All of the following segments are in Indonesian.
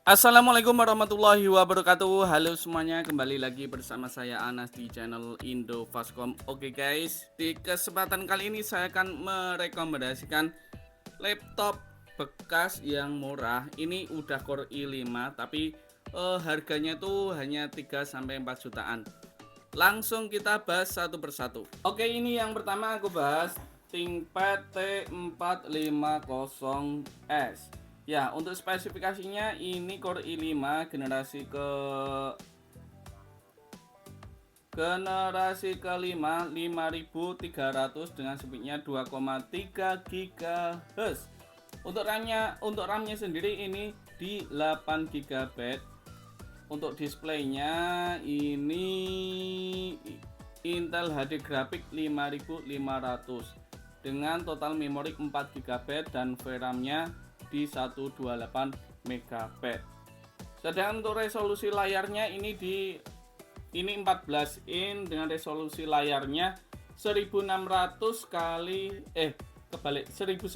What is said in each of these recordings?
Assalamualaikum warahmatullahi wabarakatuh. Halo semuanya, kembali lagi bersama saya Anas di channel Indo Fastcom. Oke guys, di kesempatan kali ini saya akan merekomendasikan laptop bekas yang murah. Ini udah Core i5 tapi harganya tuh hanya 3 sampai 4 jutaan. Langsung kita bahas satu persatu. Oke, ini yang pertama aku bahas ThinkPad T450S. Ya, untuk spesifikasinya ini Core i5 generasi kelima 5300 dengan speednya 2,3 GHz. Untuk RAM-nya sendiri ini di 8 GB. Untuk displaynya ini Intel HD Graphics 5500 dengan total memori 4 GB dan VRAM-nya di 128 MB. Sedangkan untuk resolusi layarnya ini 14 in dengan resolusi layarnya 1600 kali 1900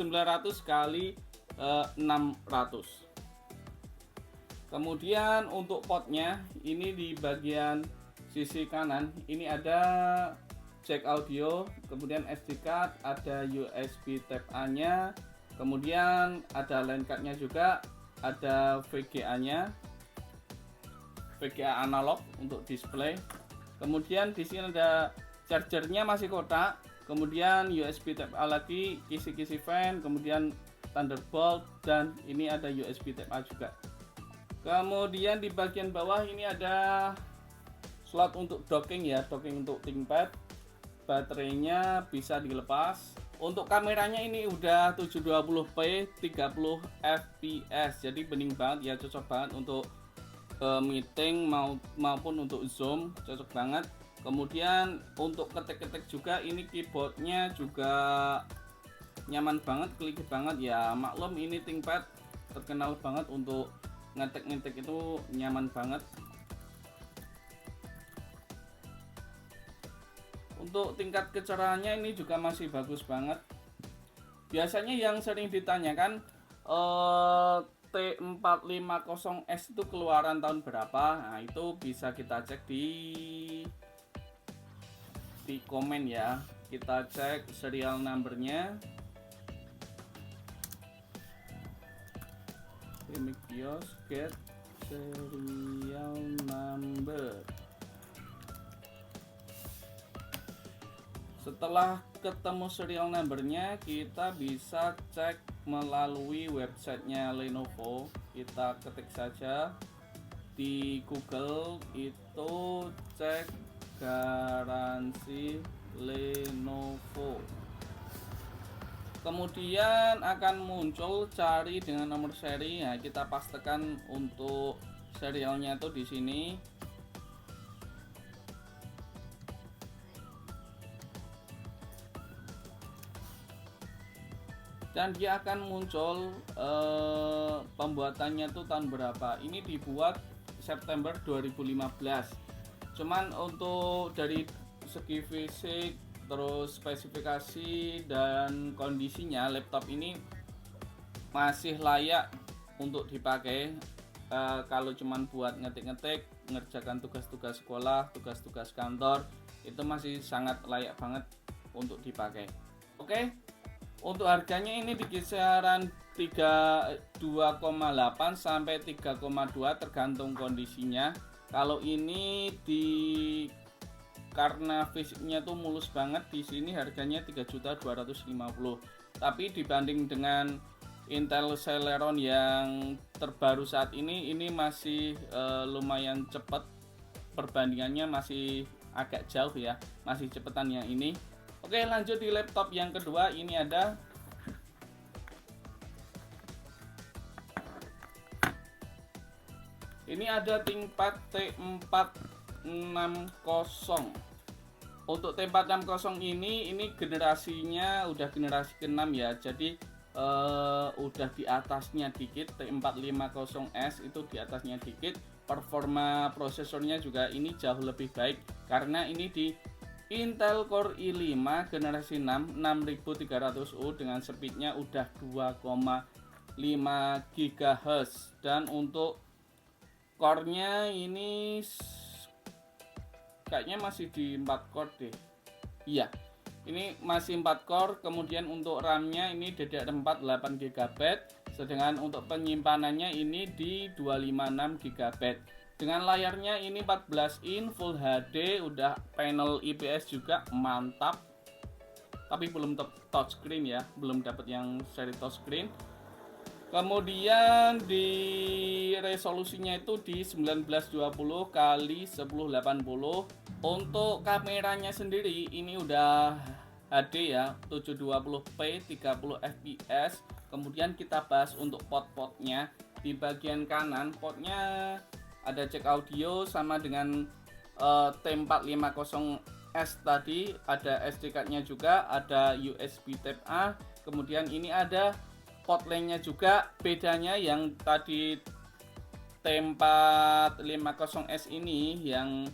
kali 600. Kemudian untuk portnya ini di bagian sisi kanan ini ada jack audio, kemudian SD card, ada USB Type A nya, kemudian ada line card-nya juga, ada VGA-nya, VGA analog untuk display. Kemudian di sini ada chargernya masih kotak, kemudian USB Type A lagi, kisi-kisi fan, kemudian Thunderbolt, dan ini ada USB Type A juga. Kemudian di bagian bawah ini ada slot untuk docking ya, docking untuk ThinkPad. Baterainya bisa dilepas. Untuk kameranya ini udah 720p 30 fps, jadi bening banget ya, cocok banget untuk meeting maupun untuk zoom, cocok banget. Kemudian untuk ketik-ketik juga ini keyboardnya juga nyaman banget, klik banget ya. Maklum ini ThinkPad terkenal banget untuk ngetik-ngetik itu nyaman banget. Untuk tingkat kecerahannya ini juga masih bagus banget. Biasanya yang sering ditanyakan T450S itu keluaran tahun berapa? Nah, itu bisa kita cek di komen ya. Kita cek serial numbernya. Kios get serial number. Setelah ketemu serial numbernya, kita bisa cek melalui websitenya Lenovo. Kita ketik saja di Google itu, cek garansi Lenovo. Kemudian akan muncul cari dengan nomor seri. Nah, kita pastikan untuk serialnya itu di sini. Dan dia akan muncul pembuatannya tuh tahun berapa. Ini dibuat September 2015. Cuman untuk dari segi fisik, terus spesifikasi dan kondisinya, laptop ini masih layak untuk dipakai. Kalau cuman buat ngetik-ngetik, ngerjakan tugas-tugas sekolah, tugas-tugas kantor, itu masih sangat layak banget untuk dipakai. Oke. Untuk harganya ini di kisaran 2,8 sampai 3,2 tergantung kondisinya. Kalau ini karena fisiknya tuh mulus banget, di sini harganya 3.250.000. Tapi dibanding dengan Intel Celeron yang terbaru saat ini masih lumayan cepat. Perbandingannya masih agak jauh ya, masih cepetan yang ini. Oke, lanjut di laptop yang kedua. Ini ada ThinkPad T460. Untuk T460 ini generasinya udah generasi ke-6 ya. Jadi udah di atasnya dikit. T450S itu di atasnya dikit. Performa prosesornya juga ini jauh lebih baik karena ini di Intel Core i5 generasi 6 6300U dengan speednya udah 2,5 GHz. Dan untuk core-nya ini kayaknya masih di 4 core deh. Iya, ini masih 4 core. Kemudian untuk RAM-nya ini DDR4 8 GB, sedangkan untuk penyimpanannya ini di 256 GB. Dengan layarnya ini 14 in Full HD, udah panel IPS juga mantap. Tapi belum touchscreen ya, belum dapat yang seri touchscreen. Kemudian di resolusinya itu di 1920 x 1080. Untuk kameranya sendiri ini udah HD ya, 720p 30 fps. Kemudian kita bahas untuk port-portnya. Di bagian kanan portnya ada jack audio sama dengan T450S tadi, ada SD card-nya juga, ada USB Type A. Kemudian ini ada port lainnya juga. Bedanya yang tadi T450S ini yang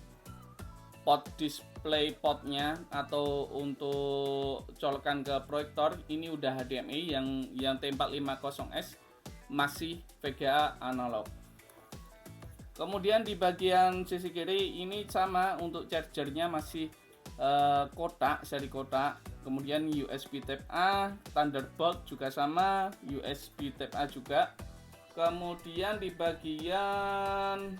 port display portnya atau untuk colokan ke proyektor ini udah HDMI, yang T450S masih VGA analog. Kemudian di bagian sisi kiri ini sama, untuk chargernya masih kotak, seri kotak. Kemudian USB Type A, Thunderbolt juga sama, USB Type A juga. Kemudian di bagian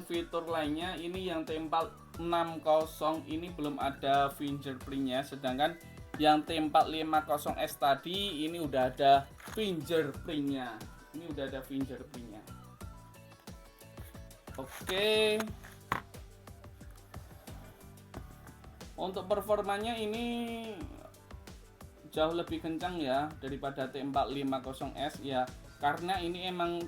fitur lainnya ini yang T460 ini belum ada fingerprintnya, sedangkan yang T450S tadi ini udah ada fingerprintnya. Oke. Untuk performanya ini jauh lebih kencang ya daripada T450S ya, karena ini emang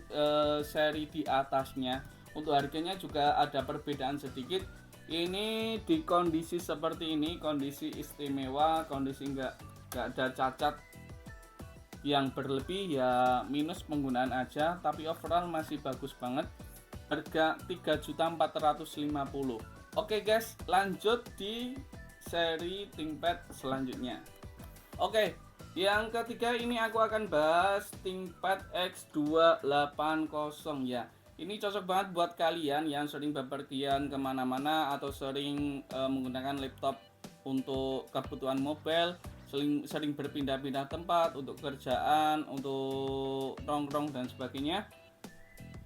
seri di atasnya. Untuk harganya juga ada perbedaan sedikit. Ini di kondisi seperti ini, kondisi istimewa, kondisi nggak ada cacat yang berlebih ya, minus penggunaan aja, tapi overall masih bagus banget. Harga 3.450.000. Oke guys, lanjut di seri ThinkPad selanjutnya. Oke, yang ketiga ini aku akan bahas ThinkPad X280 ya. Ini cocok banget buat kalian yang sering bepergian kemana-mana atau sering menggunakan laptop untuk kebutuhan mobile, sering berpindah-pindah tempat untuk kerjaan, untuk nongkrong dan sebagainya.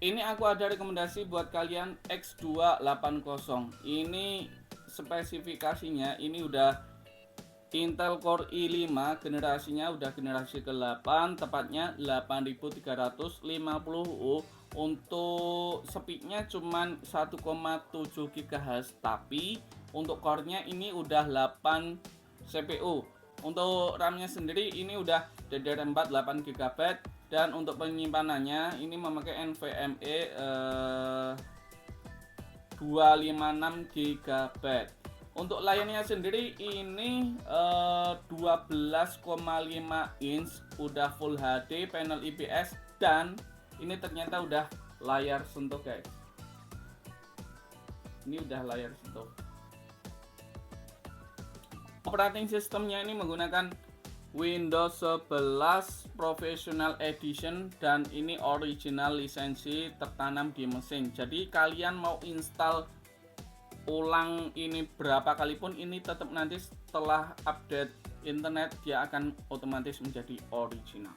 Ini aku ada rekomendasi buat kalian X280. Ini spesifikasinya ini udah Intel Core i5, generasinya udah generasi ke-8, tepatnya 8350U. Untuk speednya cuman 1,7 GHz, tapi untuk core-nya ini udah 8 CPU. Untuk RAM-nya sendiri ini udah DDR4 8 GB, dan untuk penyimpanannya ini memakai NVMe 256 GB. Untuk layarnya sendiri ini 12,5 inch, udah Full HD, panel IPS, dan ini ternyata udah layar sentuh guys. Ini udah layar sentuh. Operating sistemnya ini menggunakan Windows 11 Professional Edition, dan ini original lisensi tertanam di mesin. Jadi kalian mau install ulang ini berapa kali pun, ini tetap nanti setelah update internet dia akan otomatis menjadi original.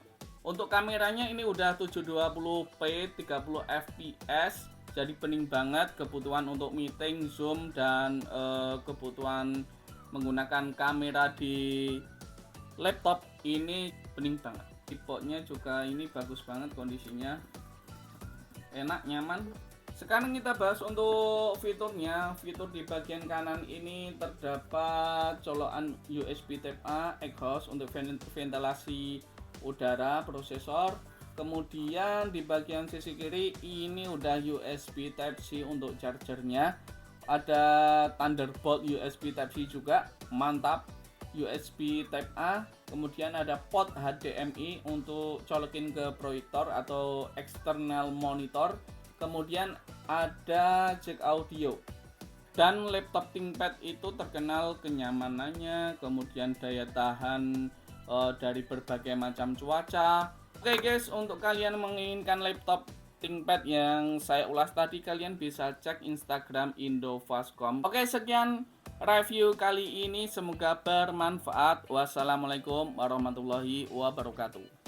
Untuk kameranya ini udah 720p 30 fps, jadi bening banget. Kebutuhan untuk meeting, zoom, dan kebutuhan menggunakan kamera di laptop ini bening banget. Keyboardnya juga ini bagus banget, kondisinya enak, nyaman. Sekarang kita bahas untuk fiturnya. Fitur di bagian kanan ini terdapat colokan USB Type A, exhaust untuk ventilasi udara prosesor. Kemudian di bagian sisi kiri ini udah USB Type C untuk chargernya. Ada Thunderbolt USB Type C juga, mantap. USB Type A. Kemudian ada port HDMI untuk colokin ke proyektor atau external monitor. Kemudian ada jack audio. Dan laptop ThinkPad itu terkenal kenyamanannya, kemudian daya tahan dari berbagai macam cuaca. Oke guys, untuk kalian menginginkan laptop ThinkPad yang saya ulas tadi, kalian bisa cek Instagram Indofastcom. Oke, sekian review kali ini, semoga bermanfaat. Wassalamualaikum warahmatullahi wabarakatuh.